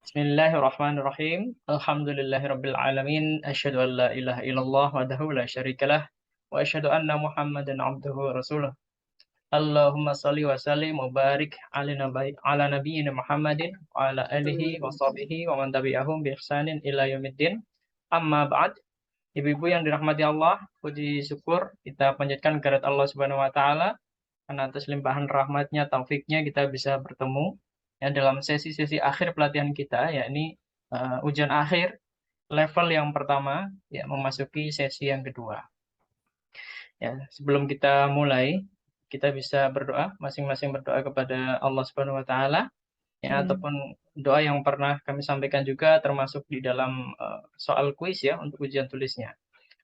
Bismillahirrahmanirrahim. Alhamdulillahirabbil alamin. Asyhadu an la ilaha illallah wahdahu la syarikalah wa asyhadu anna Muhammadan abduhu wa rasuluh. Allahumma shalli wa sallim wa barik ala nabiyyina Muhammadin wa ala alihi wa sahbihi wa man tabi'ahum bi ihsanin ila yaumiddin. Amma ba'd. Ibu-ibu yang dirahmati Allah, puji syukur kita panjatkan kehadirat Allah Subhanahu wa taala karena atas limpahan rahmatnya, taufiknya kita bisa bertemu ya dalam sesi-sesi akhir pelatihan kita, yakni ujian akhir level yang pertama, ya memasuki sesi yang kedua. Ya, sebelum kita mulai, kita bisa berdoa, masing-masing berdoa kepada Allah Subhanahu wa taala, ya, ataupun doa yang pernah kami sampaikan juga termasuk di dalam soal kuis ya untuk ujian tulisnya.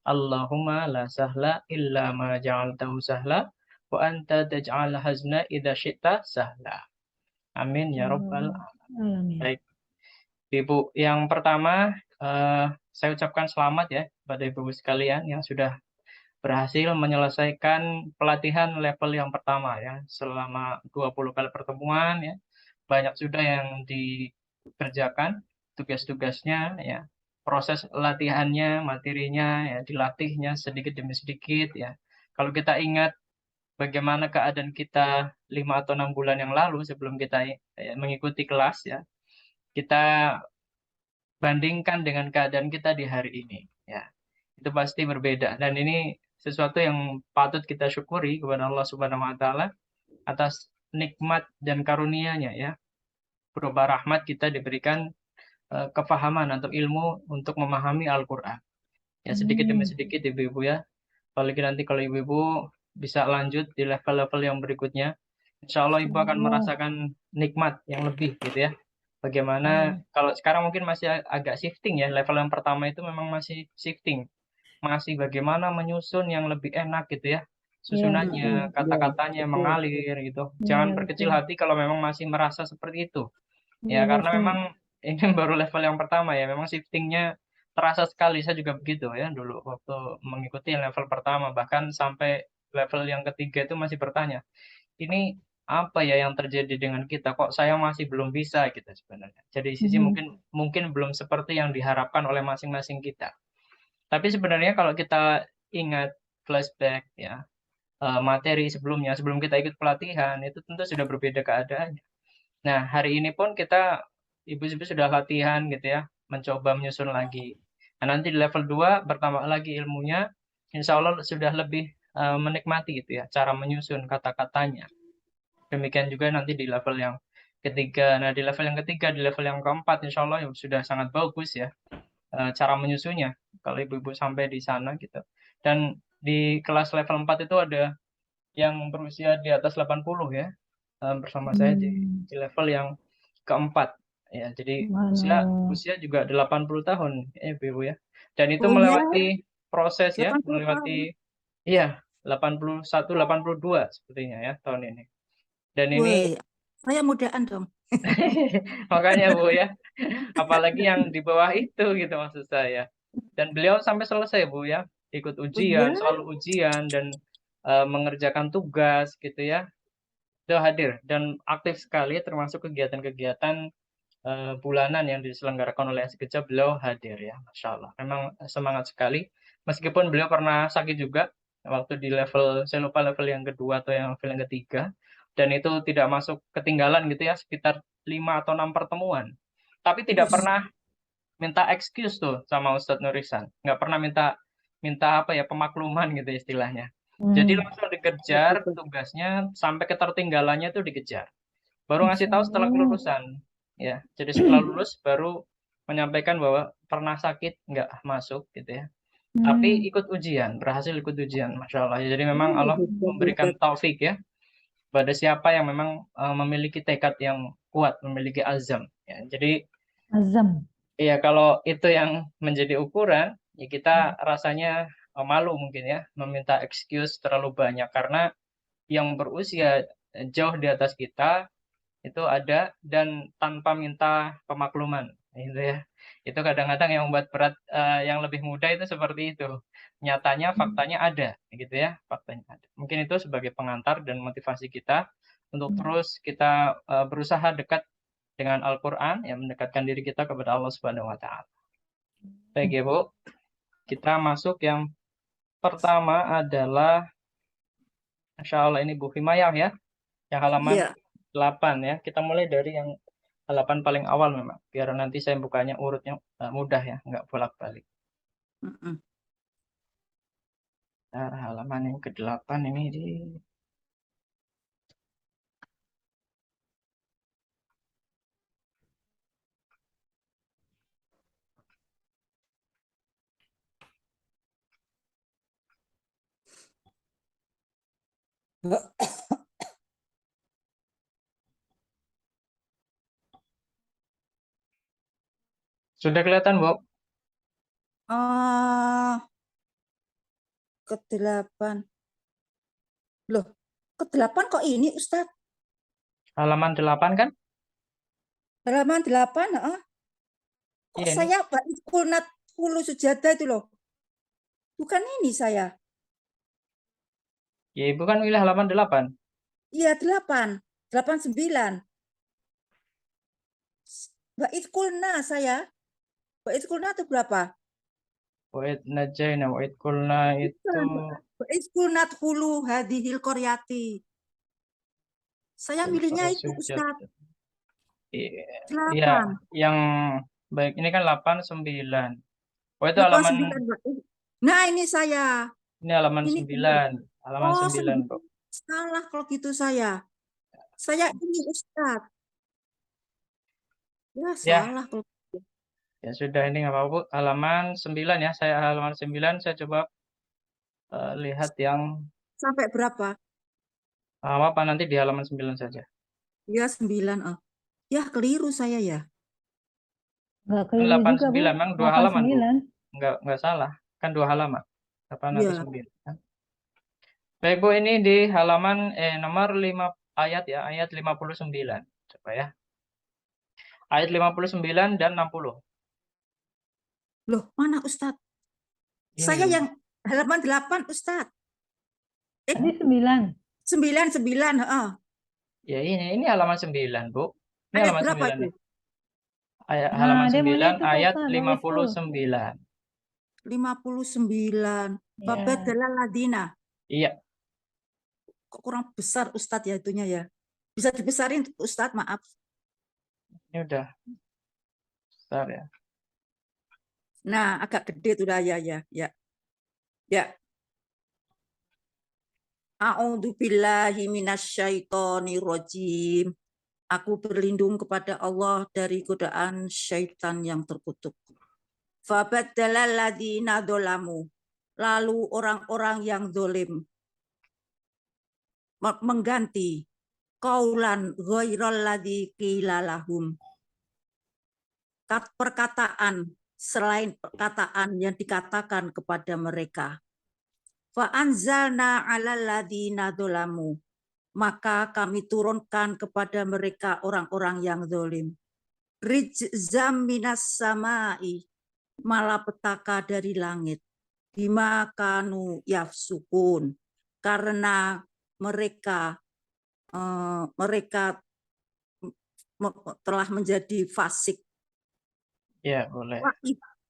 Allahumma la sahla illa ma ja'altahu sahla wa anta taj'al hazna idza syi'ta sahla. Amin ya rabbal alamin. Baik. Ibu, yang pertama saya ucapkan selamat ya pada ibu sekalian yang sudah berhasil menyelesaikan pelatihan level yang pertama ya selama 20 kali pertemuan ya. Banyak sudah yang dikerjakan tugas-tugasnya ya. Proses latihannya, materinya ya dilatihnya sedikit demi sedikit ya. Kalau kita ingat bagaimana keadaan kita 5 atau 6 bulan yang lalu sebelum kita mengikuti kelas ya, kita bandingkan dengan keadaan kita di hari ini ya. Itu pasti berbeda dan ini sesuatu yang patut kita syukuri kepada Allah Subhanahu wa taala atas nikmat dan karunia-Nya ya. Berupa rahmat kita diberikan kefahaman atau ilmu untuk memahami Al-Qur'an. Ya sedikit demi sedikit ibu-ibu ya. Apalagi nanti kalau ibu-ibu bisa lanjut di level-level yang berikutnya, insya Allah ibu akan merasakan nikmat yang lebih gitu ya. Bagaimana kalau sekarang mungkin masih agak shifting ya, level yang pertama itu memang masih shifting. Masih bagaimana menyusun yang lebih enak gitu ya. Susunannya, kata-katanya mengalir gitu. Jangan berkecil hati kalau memang masih merasa seperti itu. Ya, karena memang ini baru level yang pertama ya, memang shiftingnya terasa sekali. Saya juga begitu ya dulu waktu mengikuti level pertama, bahkan sampai level yang ketiga itu masih bertanya, ini apa ya yang terjadi dengan kita? Kok saya masih belum bisa gitu sebenarnya. Jadi sisi mungkin mungkin belum seperti yang diharapkan oleh masing-masing kita. Tapi sebenarnya kalau kita ingat flashback ya materi sebelumnya, sebelum kita ikut pelatihan itu tentu sudah berbeda keadaannya. Nah, hari ini pun kita ibu-ibu sudah latihan gitu ya, mencoba menyusun lagi. Nah, nanti di level 2 bertambah lagi ilmunya, insya Allah sudah lebih menikmati gitu ya, cara menyusun kata-katanya. Demikian juga nanti di level yang ketiga. Nah, di level yang ketiga, di level yang keempat, insya Allah ya sudah sangat bagus ya cara menyusunnya. Kalau ibu-ibu sampai di sana gitu. Dan di kelas level 4 itu ada yang berusia di atas 80 ya, bersama saya di level yang keempat. Ya, jadi usia usia juga 80 tahun ya Ibu ya. Dan itu Oh ya, melewati proses ya, 80 tahun. melewati iya 81, 82 sepertinya ya tahun ini. Dan ini Woi, saya mudaan dong. makanya Bu ya, apalagi yang di bawah itu gitu maksud saya. Dan beliau sampai selesai Bu ya, ikut Oh ya, ujian, selalu ujian dan mengerjakan tugas gitu ya. Itu hadir dan aktif sekali termasuk kegiatan-kegiatan bulanan yang diselenggarakan oleh Asikeja beliau hadir ya, Masya Allah. Memang semangat sekali. Meskipun beliau pernah sakit juga waktu di level, saya lupa level yang kedua atau yang level yang ketiga, dan itu tidak masuk ketinggalan gitu ya, sekitar 5 atau 6 pertemuan. Tapi tidak bus. pernah minta excuse tuh sama Ustadz Nurisan. Nggak pernah minta minta apa ya pemakluman gitu istilahnya. Jadi langsung dikejar tugasnya sampai ketertinggalannya itu dikejar. Baru ngasih tahu setelah kelulusan. Ya, jadi setelah lulus baru menyampaikan bahwa pernah sakit nggak masuk gitu ya. Tapi ikut ujian, berhasil ikut ujian, Masya Allah. Jadi memang Allah memberikan taufik ya pada siapa yang memang memiliki tekad yang kuat, memiliki azam. Ya, jadi Azam. iya, kalau itu yang menjadi ukuran, ya kita rasanya malu mungkin ya, meminta excuse terlalu banyak karena yang berusia jauh di atas kita itu ada dan tanpa minta pemakluman, gitu ya. Itu kadang-kadang yang membuat berat yang lebih muda itu seperti itu. Nyatanya, faktanya ada, gitu ya, faktanya ada. Mungkin itu sebagai pengantar dan motivasi kita untuk terus kita berusaha dekat dengan Al-Quran, yang mendekatkan diri kita kepada Allah Subhanahu Wa Taala. Baik ya Bu, kita masuk yang pertama adalah, Insya Allah ini Bu Himayah ya, yang halaman Iya. 8 ya. Kita mulai dari yang halaman paling awal memang, biar nanti saya bukanya urutnya mudah ya, nggak bolak-balik. Mm-mm. Nah, halaman yang ke-8 ini di sudah kelihatan Bu? Ke-8. Loh, ke-8 kok ini Ustadz? Halaman 8 kan? Halaman 8, kok Iya ini. saya bait kunat hulu sujada itu loh. Bukan ini saya. Ya Ibu kan milih halaman 8. Iya, 8. 89. Bait kulna saya. Bait kulna itu berapa? Wa'id najaina wa'id kulna itu Bait kunat hulu hadihil koryati. Saya milihnya itu sujud. Ustadz. Iya, 8. yang baik ini kan 8 9. Oh itu 8, halaman 9. Nah, ini saya. ini halaman Ini 9. Halaman 9, 9. Bu. Salah kalau gitu saya. Saya ini Ustadz. Ya, Ya, salah kalau gitu. ya sudah ini nggak apa-apa, Bu. Halaman 9 ya. Saya halaman 9 saya coba lihat yang Sampai berapa? apa nanti di halaman 9 saja. Ya, 9. Ya, keliru saya ya. Enggak Kan keliru juga, Bu. 89 memang 2 halaman, Bu. 89. Enggak salah. Kan 2 halaman. 8 atau Ya. 9. Kan? Baik, Bu, ini di halaman nomor 5 ayat ya, ayat 59. Coba ya. Ayat 59 dan 60. Loh, mana Ustadz? Ini Saya loh. yang halaman 8, Ustadz. Tadi 9. 9, 9. Ya ini halaman 9, Bu. Ini Ayat halaman berapa 9 itu? nih. Ayat Nah, halaman dia maunya 9 itu Pak ayat Ustaz, bagus tuh. 59. 59. Ya. Fabadala ladina. Iya, Kok kurang besar Ustadz ya itunya ya. Bisa dibesarin Ustadz, maaf. ini udah besar ya. Nah, agak gede tuh dah ya. Ya. A'udzubillahi minasyaitonirrajim. Aku berlindung kepada Allah dari godaan syaitan yang terkutuk. Fabadalal ladzina dzalamu. Lalu orang-orang yang zalim mengganti qaulan ghairal ladzi qila lahum. Perkataan selain perkataan yang dikatakan kepada mereka. Fa anzalna 'alal ladzina dzalamu. Maka kami turunkan kepada mereka orang-orang yang zalim. Rijzam minas samai, malapetaka dari langit. Bima kanu yafsukun, karena mereka telah menjadi fasik. Ya, boleh.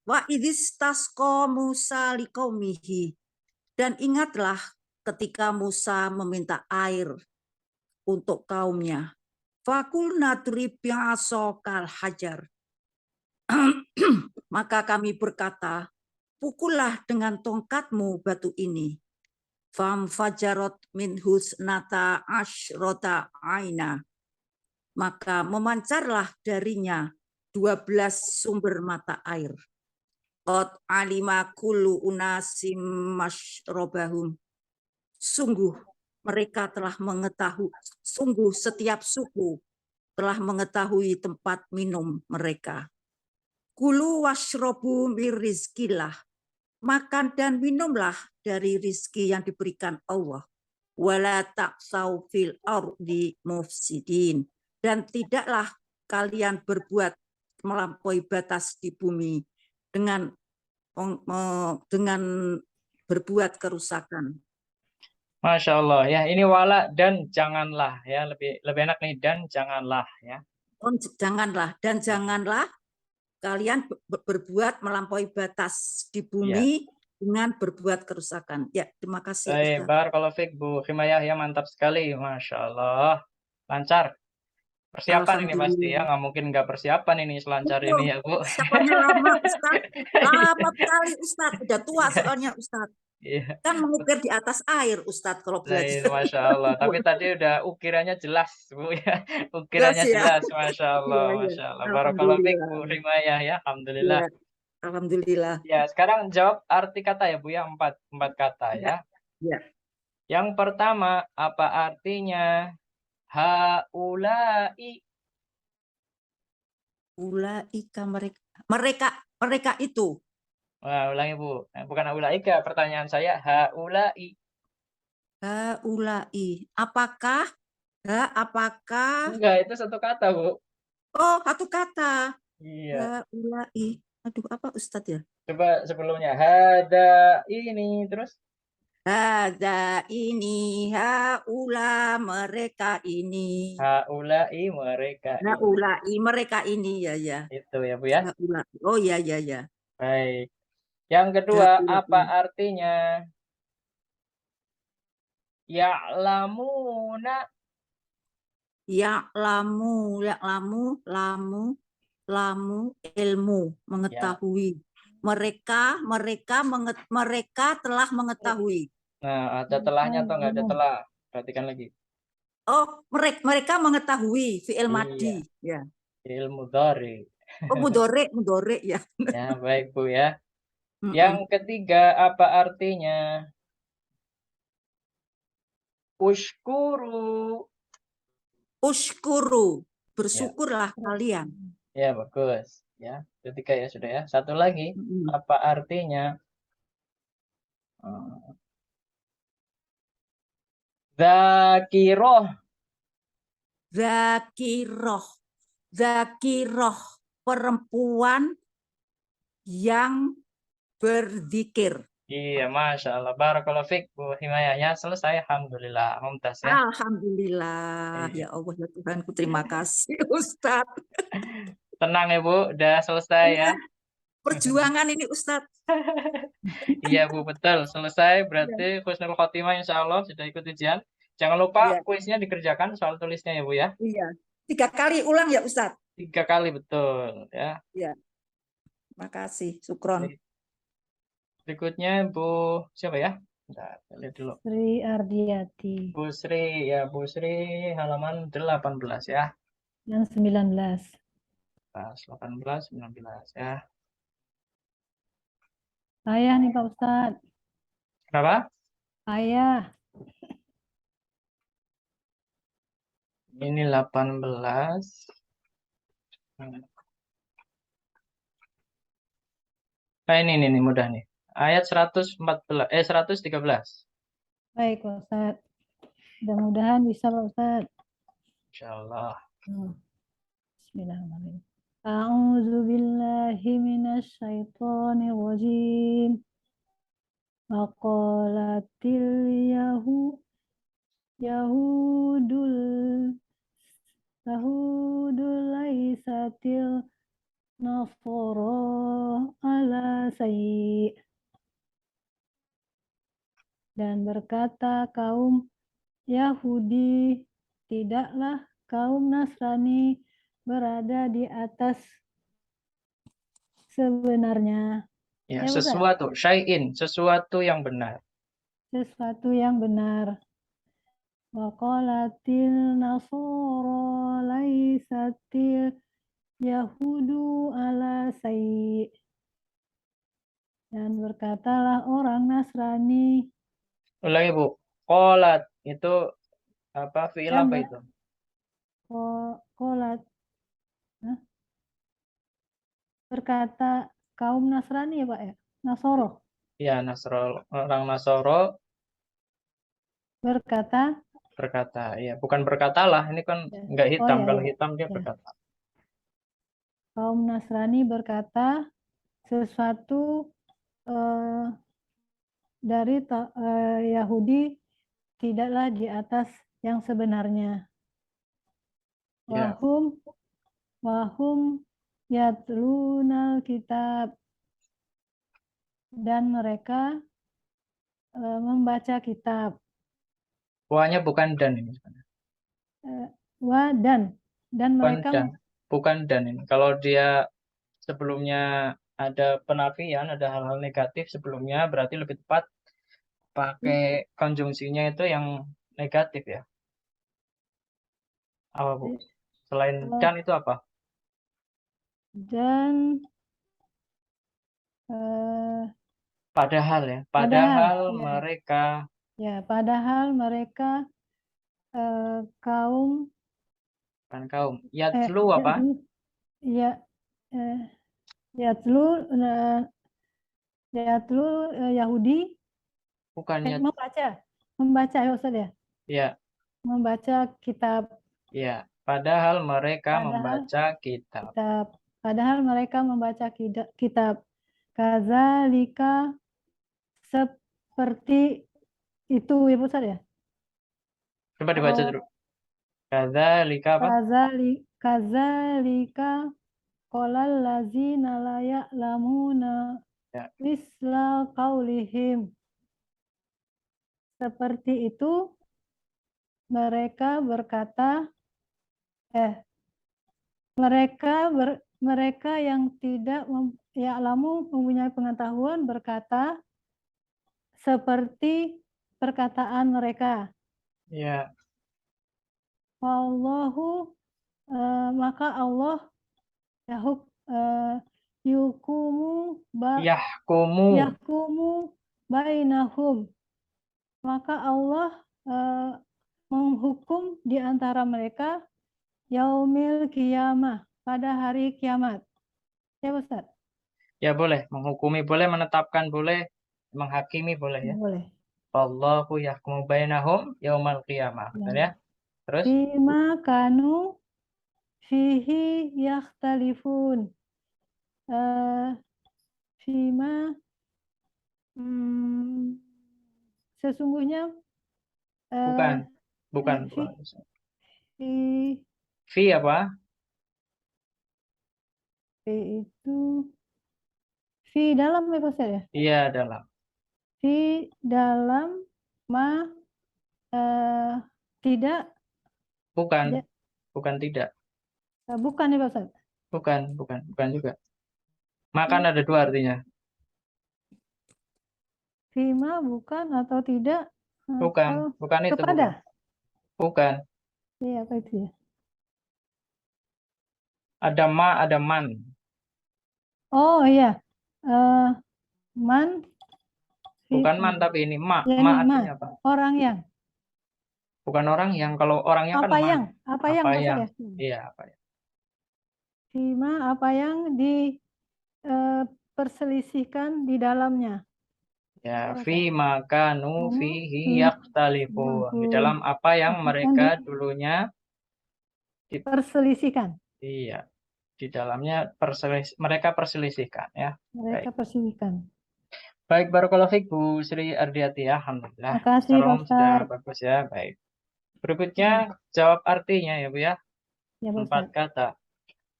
Wa idistasqa Musa liqaumihi, dan ingatlah ketika Musa meminta air untuk kaumnya. Fakulna drib bi'asokal hajar. Maka kami berkata, pukullah dengan tongkatmu batu ini. Fam fajarot min husnata ashrota aina. Maka memancarlah darinya 12 sumber mata air. Qad alima kullu unasim mashrobahum. Sungguh mereka telah mengetahui, sungguh setiap suku telah mengetahui tempat minum mereka. Kulu washrobu mir rizkillah. Makan dan minumlah dari rizki yang diberikan Allah. Wala taqsaw fil ardi mufsidin. Dan tidaklah kalian berbuat melampaui batas di bumi dengan berbuat kerusakan. Masya Allah ya, ini wala dan janganlah ya, lebih enak nih, dan janganlah ya. Janganlah dan janganlah kalian berbuat melampaui batas di bumi dengan berbuat kerusakan. Ya, terima kasih Baik, Ustaz. barakallahu fiik Bu Himayah, ya mantap sekali, Masya Allah. Lancar. Persiapan ini pasti ya, Alhamdulillah. nggak mungkin nggak persiapan ini selancar Betul. ini ya Bu. Persiapannya lama Ustaz. Lama sekali Ustaz. Udah tua soalnya Ustaz. Iya, Kan mengukir di atas air Ustaz kalau baik, belajar. Masya Allah. Tapi tadi udah ukirannya jelas Bu ya, Jelas ukirannya ya. jelas, Masya Allah, Iya, iya. Masya Allah. Barakallahu fiik Alhamdulillah. Bu Himayah ya, Alhamdulillah. Iya. Alhamdulillah. Ya, sekarang jawab arti kata ya Bu ya, empat kata ya. Ya. Yang pertama, apa artinya haulai? Ulaika mereka itu. Wah, ulangi Bu. Bukan haulaika, pertanyaan saya haulai. Haulai. Apakah? Enggak, itu satu kata Bu. Oh, satu kata. Iya. Haulai. Aduh, apa Ustadz ya? Coba sebelumnya hada ini terus. Hada ini, haula mereka ini. Haulai mereka ini. Haulai mereka ini ya ya. Itu ya Bu ya. Haula. Oh ya ya ya. Baik. Yang kedua, Haulai. apa artinya? Ya'lamuna. Lamu ilmu mengetahui. Mereka telah mengetahui. Nah, ada telahnya atau enggak ada telah? Perhatikan lagi. Oh, mereka mengetahui fi'il madi. Ya. Ilmu dhari. Oh, mudhari ya. Ya, baik Bu ya. Yang ketiga, apa artinya? Ushkuru. Ushkuru. Bersyukurlah kalian. Ya, bagus. Ya, ketiga ya sudah ya. Satu lagi, apa artinya? Zakiroh. Zakiroh. Perempuan yang berzikir. Iya, Masya Allah. Barakallahu fiik, Bu Himayah. Ya, selesai. Alhamdulillah. Mumtaz ya. Alhamdulillah. Ya Allah, ya Tuhanku. Terima kasih, Ustadz. Tenang ya, Bu. Udah selesai ya. Perjuangan ini, Ustadz. Iya, Bu. Betul. Selesai. Berarti husnul khotimah insya Allah sudah ikut ujian. Jangan lupa kuisnya dikerjakan soal tulisnya ya, Bu ya. Iya. 3 kali ulang ya, Ustadz. 3 kali, betul. Ya. Iya. Makasih. Syukron. Berikutnya Bu siapa ya? Bentar, lihat dulu. Sri Ardiati. Bu Sri, ya Bu Sri halaman 18 ya. Yang 19. Pas 18, 19 ya. Saya nih Pak Ustadz. Kenapa? Saya. Ini 18. Nah ini mudah nih. Ayat 113. Baik Pak Ustadz. Mudah-mudahan bisa Pak Ustadz. Insyaallah. Bismillahirrahmanirrahim. A'udzu billahi minasy syaithanir rajim. Maqalatil Yahudul laisatil nasara ala sayyi. Dan berkata kaum Yahudi, tidaklah kaum Nasrani berada di atas sebenarnya. Ya, sesuatu, syai'in, sesuatu yang benar. Sesuatu yang benar. Waqalatil nasara laisatil yahudu ala sayyi. Dan berkatalah orang Nasrani. Ulangi Bu. Qalat itu apa? Fi'il apa itu? Qalat. Berkata kaum Nasrani ya Pak ya? Nasoro. Iya, orang Nasoro berkata, ya bukan berkatalah, ini kan enggak hitam, kalau hitam dia berkata. Kaum Nasrani berkata sesuatu dari Yahudi tidaklah di atas yang sebenarnya. Wahum wahum yatlunal kitab, dan mereka membaca kitab. Wanya bukan dan ini. Wa dan Bukan mereka dan. Bukan dan ini. Kalau dia sebelumnya ada penafian, ada hal-hal negatif sebelumnya, berarti lebih tepat pakai konjungsinya itu yang negatif ya. Apa, Bu? Selain dan itu apa? dan Padahal ya. padahal, Mereka padahal mereka kaum kan kaum. Yatlu apa? ya yatlu Yahudi Bukan yat. membaca ya Ustaz ya, Ya, membaca kitab. ya. Padahal mereka Padahal membaca kitab. Padahal mereka membaca kitab. Kazalika, seperti itu ya Ustaz ya. Coba dibaca dulu. Kadzalika apa? Kazalika qolal lazina la ya'lamuna Ya. misla qaulihim. Seperti itu mereka berkata, mereka yang tidak ya'lamu mempunyai pengetahuan berkata seperti perkataan mereka. Ya. Wallahu, maka Allah yukumu yahkumu bainahum, maka Allah menghukum di antara mereka yaumil qiyamah, pada hari kiamat. Ya Ustaz? Ya boleh, menghukumi boleh, menetapkan boleh, menghakimi boleh ya. Boleh. Wallahu yahkumu bainahum yaumal qiyamah. Betul ya? Terus Fima kanu fihi yakhtalifun. Fima sesungguhnya bukan fi fi apa? fi itu fi dalam ya Ustaz ya? Iya, dalam. Fi dalam ma tidak Bukan tidak. bukan ya Ustaz? Bukan juga. Makan ada dua artinya. Fima bukan atau tidak Bukan itu kepada. Bukan. Iya, apa itu ya? Ada ma, ada man. Oh iya. Man Bukan man tapi ini ma. ya, Ma ini artinya apa? orang yang. Bukan orang yang, kalau orangnya kan man. Apa yang Ustaz ya? Iya, apa ya? Fima apa yang diperselisihkan di dalamnya. Ya, fi makanu fihi Fi yaktalifun. Di dalam apa yang mereka dulunya perselisihkan. iya, di dalamnya mereka perselisihkan ya. Mereka perselisihkan. Baik, barakallahu fiik Bu Sri Ardiati, alhamdulillah. Makasih Salam Pak sudah Ustaz. bagus ya. Baik. Berikutnya jawab artinya ya Bu ya. Ya, Pak 4 Ustaz. kata.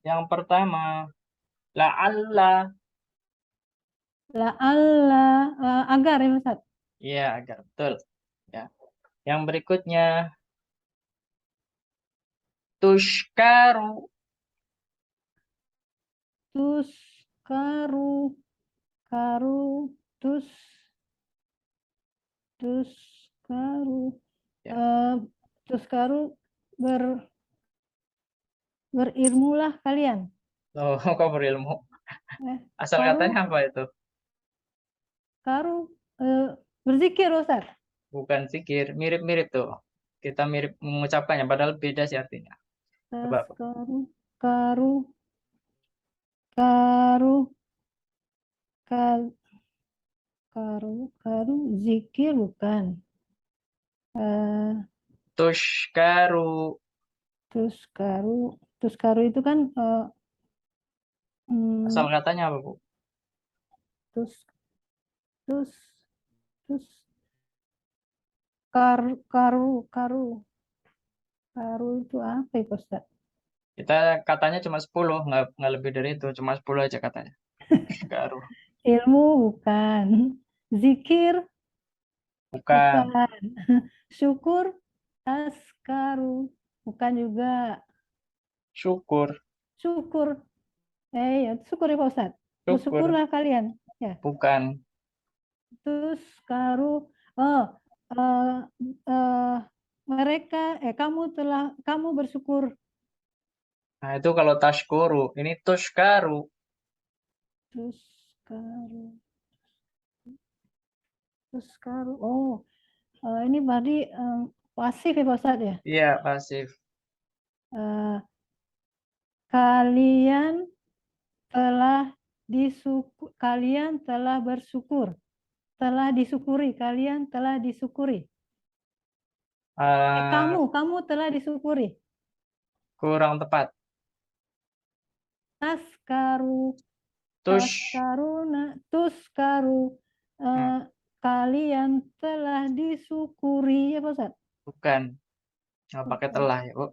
Yang pertama, la'alla. La'alla, agar ya Ustaz. Iya, agar betul. Ya. Yang berikutnya, tushkaru. Tuskaru, tuskaru, Ya. tuskaru berilmulah kalian. Oh, kok berilmu? Asal Karu, katanya apa itu? berzikir Ustaz. Bukan zikir, mirip-mirip tuh. Kita mirip mengucapkannya, padahal beda sih artinya. Coba. Karu, karu, karu, zikir bukan. Tushkaru. Tuskaru itu kan Asal katanya apa, Bu? tus tus tus karu itu apa ya Ustaz? Kita katanya cuma 10, nggak lebih dari itu, cuma 10 aja katanya. Tuskaru. Ilmu bukan. Zikir Bukan. bukan. Syukur taskaru bukan juga. Syukur. Syukur. Ya, syukur ya Pak Ustadz. Syukur. Bersyukurlah kalian. Ya. Bukan. Tuskaru. Kamu bersyukur. Nah, itu kalau tashkuru. Ini tuskaru. Tuskaru. Tuskaru. Oh, ini berarti pasif ya Pak Ustadz ya? Iya, pasif. Kalian telah bersyukur. Telah disyukuri. Kalian telah disyukuri. Kamu telah disyukuri. Kurang tepat. Taskaru. Tuskaru. Kalian telah disyukuri ya Pak Ustadz? Bukan. Nggak pakai telah ya, Bu.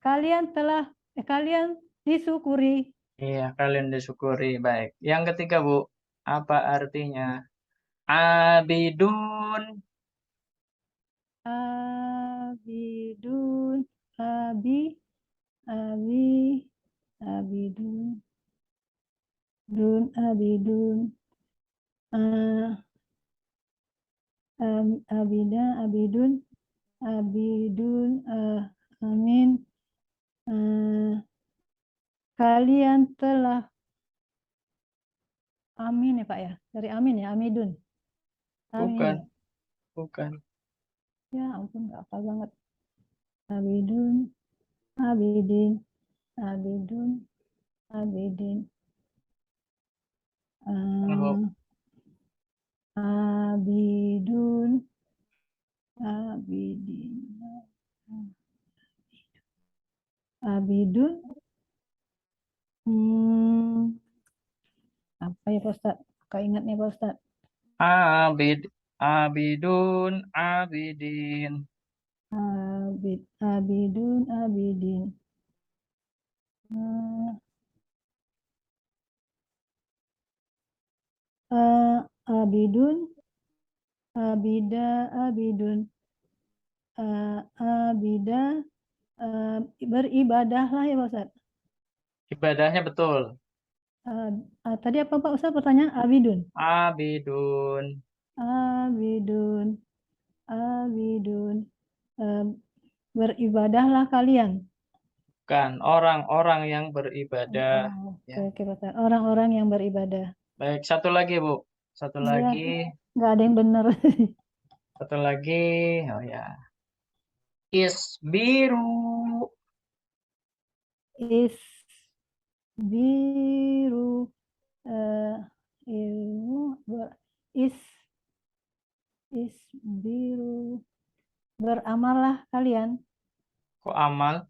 Kalian disyukuri. Iya, kalian disyukuri. Baik. Yang ketiga, Bu. Apa artinya? Abidun. Abidun. Abidun. Abidun. Abidun. Amin. Kalian telah. Amin ya Pak ya. Dari amin ya, amidun. Amin. Bukan. Ya ampun, nggak apa banget. Abidun. Abidin. Abidun. Abidin. Abidun. Abidin. Abidun. Apa ya Pak Ustadz? Kau ingatnya Pak Ustadz? Abidun. Abidin. Abidun. Abidin. Abidun. Abida. Abidun. Abida. Beribadahlah ya Pak Ustadz. Ibadahnya betul. Tadi apa Pak Ustadz pertanyaan? Abidun. Abidun. Abidun. Abidun. Beribadahlah kalian. Bukan, orang-orang yang beribadah. Oke, Pak Ustadz. Orang-orang yang beribadah. Baik, satu lagi, Bu. Satu lagi. Nggak ada yang benar. Satu lagi. Oh ya. Isbiru. Isbiru. Isbiru. Beramallah kalian. Kok amal?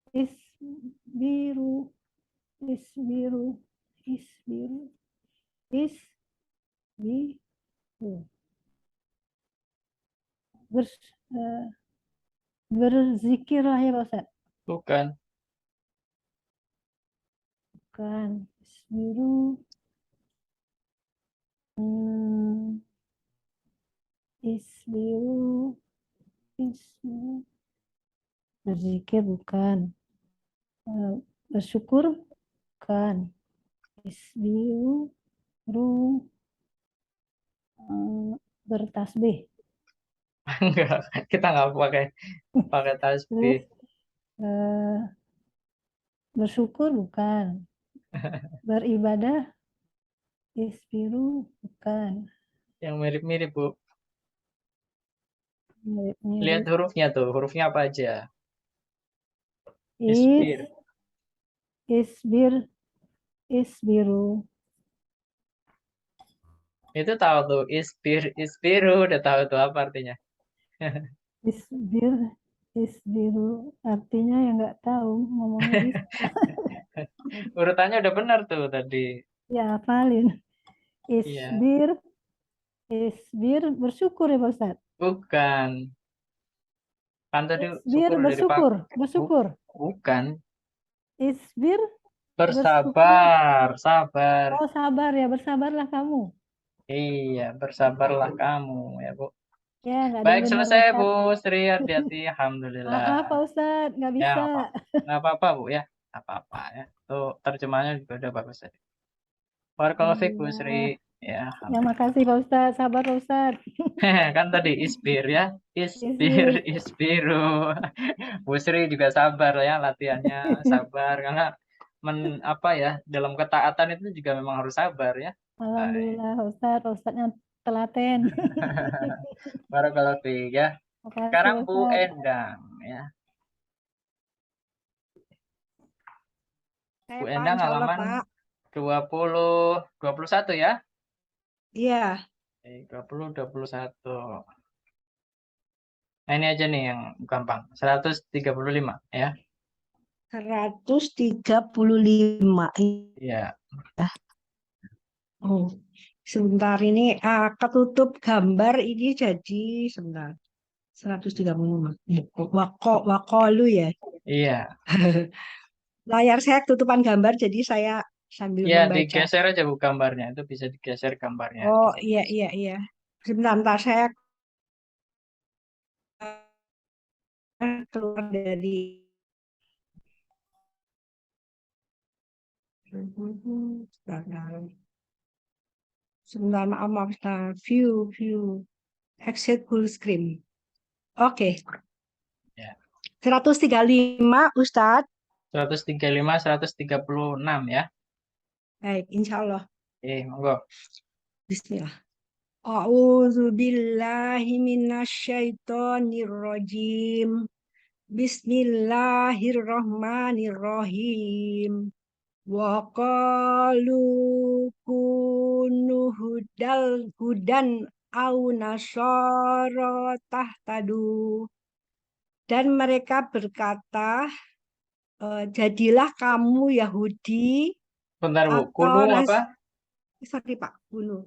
Isbiru. Isbiru. Isbiru. Isbiru. Berzikirlah ya Pak Ustadz. Bukan. Bukan. Isbiru. Isbiru. Isbiru. Berzikir bukan. Bersyukur bukan. Isbiru. Bertasbih. Enggak, kita nggak pakai tasbih. Bersyukur bukan. Beribadah. Isbiru bukan. Yang mirip-mirip, Bu. Mirip-mirip. Lihat hurufnya tuh. Hurufnya apa aja? Isbir. Isbiru. Itu tahu tuh. Isbiru. Udah tahu tuh apa artinya. Isbiru. Artinya ya nggak tahu. Ngomongnya bisa. Urutannya udah benar tuh tadi. Ya, hafalin. Isbir bersyukur ya Pak Ustadz? Bukan. Kan tadi Isbir syukur dari Pak. bersyukur, bersyukur. Bukan. Isbir bersyukur. Bersabar, sabar. Oh, sabar ya, bersabarlah kamu. Iya, bersabarlah kamu ya, Bu. Ya, nggak Baik, dengar selesai, Ustaz. Bu Sri. Hati-hati. Alhamdulillah. Maaf Pak Ustaz, nggak Ya, bisa. nggak apa-apa, Bu ya. Nggak apa-apa ya. Tuh, terjemahannya juga udah bagus tadi. Barakallahu fiik, Bu Sri. Ya, Ya, makasih Pak Ustaz. Sabar Pak Ustaz. kan tadi isbir ya. Isbir, Isbir. isbiru. Bu Sri juga sabar ya latihannya, sabar karena apa ya, dalam ketaatan itu juga memang harus sabar ya. Baik. Alhamdulillah Pak Ustaz, Pak Ustaznya telaten. Barakallahu fiik ya. Makasih Sekarang Pak Bu Ustaz. Endang ya. Saya Bu Pak, Endang insya Allah, halaman Pak. 21 ya. Iya, 21. Nah, ini aja nih yang gampang. 135 ya. 135. Iya. Oh, sebentar ini ketutup gambar ini jadi sebentar. 135. Wakolu ya. Iya. Layar saya ketutupan gambar jadi saya sambil Iya, membaca. digeser aja Bu gambarnya. Itu bisa digeser gambarnya. Oh, iya, iya, iya. Sebentar saya keluar dari sebentar, maaf, sebentar. View. Exit full screen. Oke. Ya. 135, Ustadz. 135, 136 ya. Baik, insya Allah. Monggo. Bismillah. A'udzu billahi minasyaitonir rajim. Bismillahirrahmanirrahim. Wa qalu kunu hudan au nasara tahtadu. Dan mereka berkata, jadilah kamu Yahudi Bentar Bu, atau kunu apa? Sorry Pak, kunu.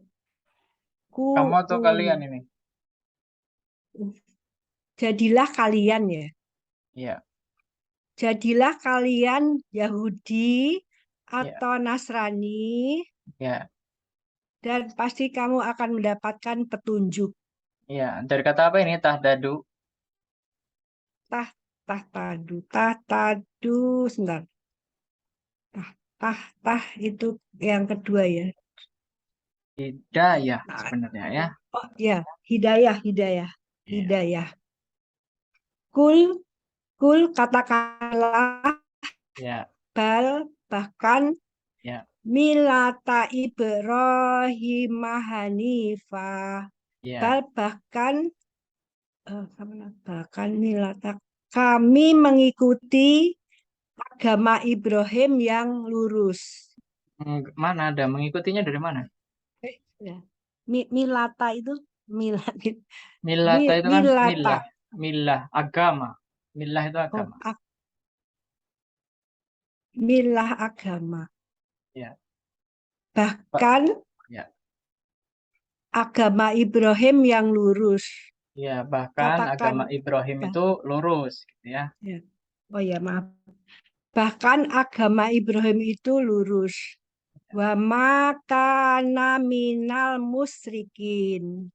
Kamu atau kalian ini? Jadilah kalian ya. Iya. Jadilah kalian Yahudi atau Nasrani. Ya. Dan pasti kamu akan mendapatkan petunjuk. Iya, dari kata apa ini? Tahdadu. Tahtadu, sebentar. Tah itu yang kedua ya. Hidayah sebenarnya ya. Oh ya, hidayah. Iya. Hidayah. Kul katakanlah, Ya. bahkan Ya. milata Ibrahim Hanifah. Ya. Bahkan milata kami mengikuti agama Ibrahim yang lurus. Mana ada mengikutinya dari mana? Ya. Milata itu Milata itu kan milata. milah agama. Milah itu agama. Milah agama. Ya. Bahkan ya. agama Ibrahim yang lurus. Ya, bahkan agama Ibrahim itu lurus, gitu ya. Oh ya, maaf. Bahkan agama Ibrahim itu lurus. Wa makana minal musyrikin.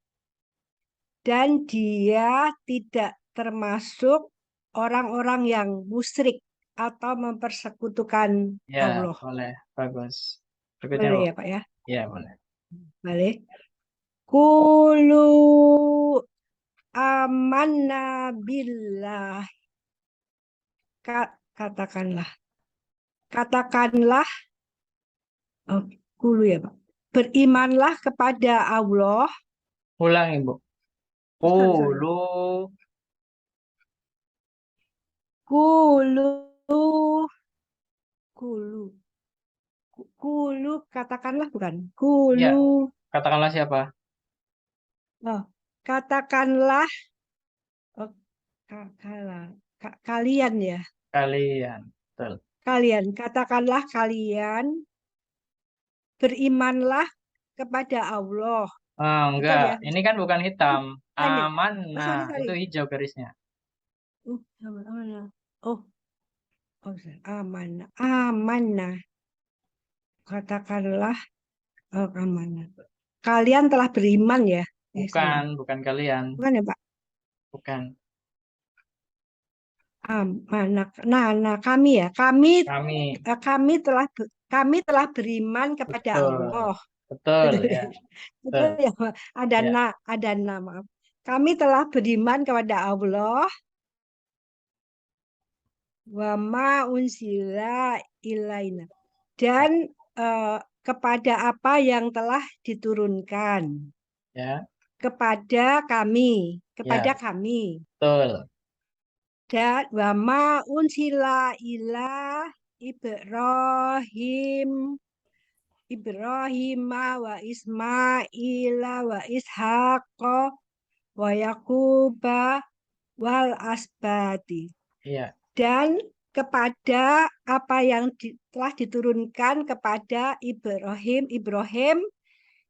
Dan dia tidak termasuk orang-orang yang musyrik atau mempersekutukan Allah. Boleh. Bagus. Boleh ya, Pak ya? Ya, boleh. Boleh. Kulu amanna billah. Katakanlah, kulu ya Pak. Berimanlah kepada Allah. Ulang Ibu. Kulu, katakanlah bukan. Kulu. Ya, katakanlah siapa? Katakanlah kalian ya. Kalian. Betul. Kalian, katakanlah kalian berimanlah kepada Allah. Enggak, ini kan bukan hitam. Amanah, sorry. itu hijau garisnya. amanah. Oh, amanah. Amanah. Katakanlah amanah. Kalian telah beriman ya? Bukan, bukan kalian. Bukan ya, Pak? Bukan. Amanah. Nah, kami ya. Kami Kami. kami telah beriman kepada Betul. Allah. Betul Betul ya. ya? Betul Betul. ya, Pak? Ada Ya. maaf. Kami telah beriman kepada Allah wa ma unsila ilaina dan kepada apa yang telah diturunkan Ya. kepada kami, Ya. Betul. dan wa ma unsila ila Ibrahim wa Ismaila wa Ishaqa wa Yaquba wal asbati. Iya. Dan kepada apa yang telah diturunkan kepada Ibrahim,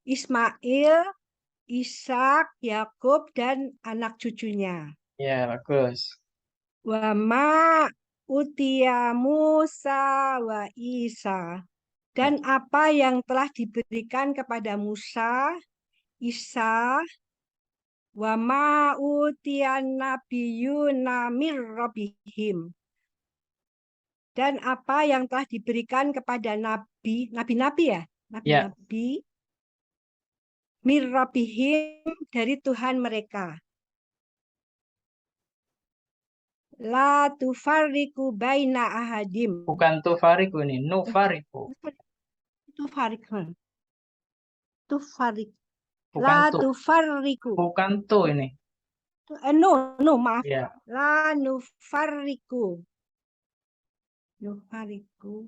Ismail, Ishak, Yakub, dan anak cucunya. Iya, bagus. Wa ma utia Musa wa Isa. Dan apa yang telah diberikan kepada Musa, Isa, wa ma utian nabiyuna mir rabbihim. Dan apa yang telah diberikan kepada nabi-nabi ya, Ya. nabi-nabi mir rabbihim dari Tuhan mereka. La tufarriku baina ahadim. Bukan tufariku ini, nufariku. Tufarriku. Tufarrik. Bukan La tu. tufarriku. Bukan tu ini. No, maaf. Ya. La nufarriku. Nufariku.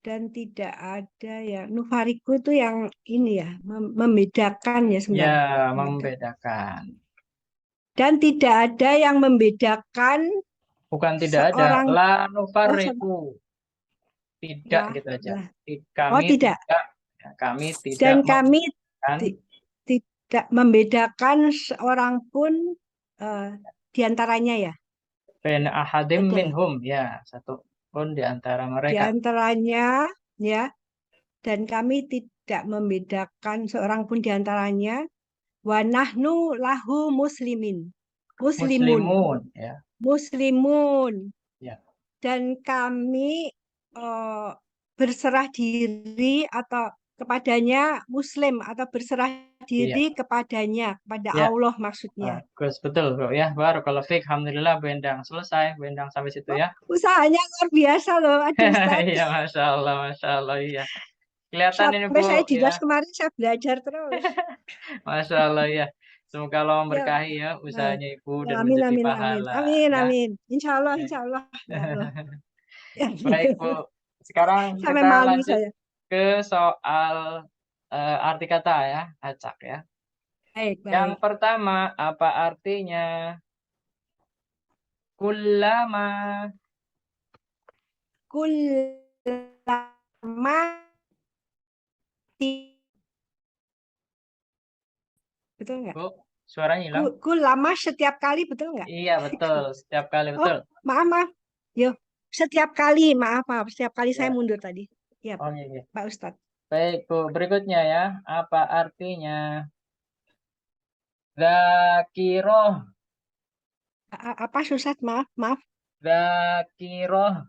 Dan tidak ada ya. Nufariku itu yang ini ya, membedakan ya Ya, sebenarnya. membedakan. Dan tidak ada yang membedakan Bukan tidak ada. seorang La nufariku. Tidak lah, gitu aja. lah. Kami Tidak. ya, kami tidak Dan kami membedakan. tidak membedakan seorang pun di antaranya ya. Ben ahadim Betul. minhum. Ya, satu pun di antara Di mereka. antaranya ya. Dan kami tidak membedakan seorang pun di antaranya. Wa nahnu lahu muslimun. Muslimun. Ya. Muslimun. Ya. Dan kami berserah diri atau kepadanya Muslim atau berserah diri kepadanya, kepada Ya. Allah maksudnya. Bagus, betul bro ya. Barakallahu fiik. Alhamdulillah Bu Endang selesai. Bu Endang sampai situ ya. Usahanya luar biasa loh, aduh Ustaz. Iya, Masya Allah, iya. Kelihatan ini Sampai Bu saya ya. dinas kemarin saya belajar terus. Masya Allah ya. Semoga Allah Ya. memberkahi ya usahanya Ibu dan Amin, menjadi amin, amin. pahala. Amin, Ya. amin. Insya Allah, insya Allah. Ya Allah. Baik Bu. Sekarang Sampai kita malu lanjut saya. ke soal arti kata ya, acak ya. Baik, Yang baik. pertama, apa artinya kullama? Kullama betul nggak? Bu, suaranya hilang. Kullama setiap kali, betul nggak? Iya, betul. Setiap kali, Oh, betul. maaf. Yo, setiap kali, maaf. Setiap kali saya Ya. mundur tadi. Ya, Oh, iya. Pak Ustadz. Baik, Bu. Berikutnya ya. Apa artinya? Zakiroh. Apa Ustadz? Maaf. Zakiroh.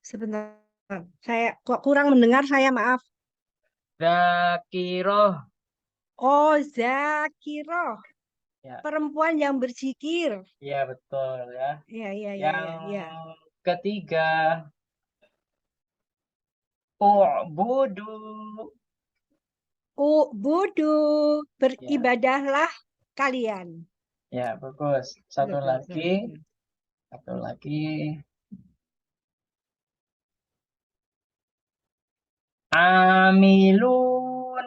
Sebentar. Saya kok kurang mendengar saya, maaf. Zakiroh. Oh, Zakiroh. Ya. Perempuan yang berzikir. Iya, betul ya. Iya. Yang ketiga, u'budu. U'budu. Beribadahlah kalian. Ya, bagus. Satu lagi. Amilun.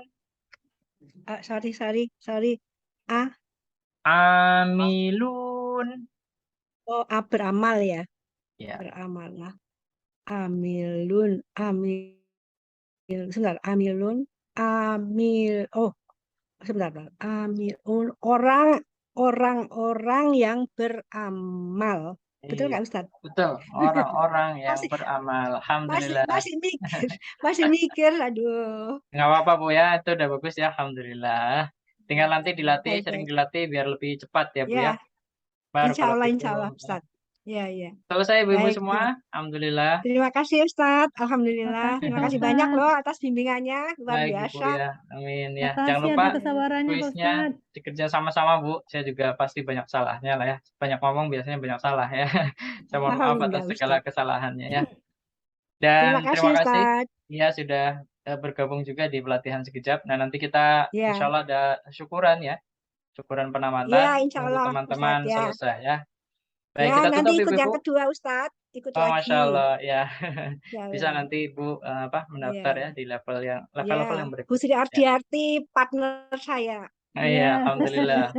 Sorry. Amilun. Oh, beramal ya. Ya. Beramal lah. Amilun. Sebentar. Amilun. Oh, sebentar. Amilun. Orang orang-orang yang beramal. Betul Iya, nggak Ustadz? betul. Orang-orang yang Masih beramal. masih Alhamdulillah. masih mikir, masih mikir. Aduh. Nggak apa-apa Bu ya, itu udah bagus ya. Alhamdulillah. Tinggal nanti dilatih, Baik, sering baik. dilatih biar lebih cepat ya Bu ya. Ya, insya Allah Barakallahu. Ustadz. Ya, ya. Selesai ibu-ibu Baik, semua. Alhamdulillah. terima kasih Ustadz. Alhamdulillah. Makasih Terima Pak kasih banyak Ustadz. loh atas bimbingannya. Luar Baik Ibu biasa. ya. Amin ya. Jangan Makasih lupa atas kesabarannya Pak kuisnya Ustadz. dikerja sama-sama Bu. Saya juga pasti banyak salahnya lah ya. Banyak ngomong biasanya banyak salah ya. Saya mohon maaf atas Enggak segala Ustadz. kesalahannya ya. Terima Dan kasih terima kasih Ustadz. ya sudah bergabung juga di pelatihan sekejap. Nah nanti kita Ya, insya Allah ada syukuran ya. Syukuran ya, penamatan. insya Nunggu Allah teman-teman Ustadz ya. selesai ya. Baik Ya, kita nanti tutup ikut yang ibu-ibu. kedua Ustadz. Ikut Oh Masya lagi. Allah ya. Ya, Bisa ya. nanti Ibu mendaftar ya di level yang Ya, Bu berikutnya. Sri Ardiarti partner saya. Oh iya, Ya. alhamdulillah.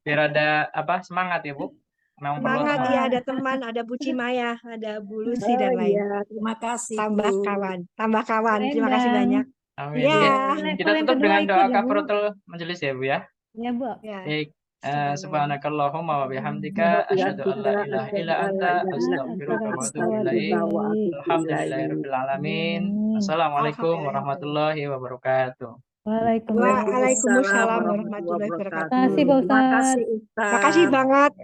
Biar ada semangat ya Bu. Memang perlu Semangat teman. ya, ada teman, ada Bu Cimaya, ada Bu Lucy dan lain. Iya, terima kasih Tambah Bu. kawan, tambah kawan. Terima kasih Endang. banyak. Amin. Ya, Oke. Kita Level yang tutup kedua dengan ikut doa ya Bu. kafaratul majelis ya Bu ya. Ya Bu. ya. Baik. Subhanallah. Subhanakallahumma wa bihamdika asyhadu an la ilaha illa anta astaghfiruka wa atubu ilaik. Alhamdulillahirabbil alamin. Assalamualaikum warahmatullahi wabarakatuh. Waalaikumsalam. Waalaikumsalam warahmatullahi wabarakatuh. Terima kasih Pak Terima Ustadz. kasih Ustaz. Makasih banget.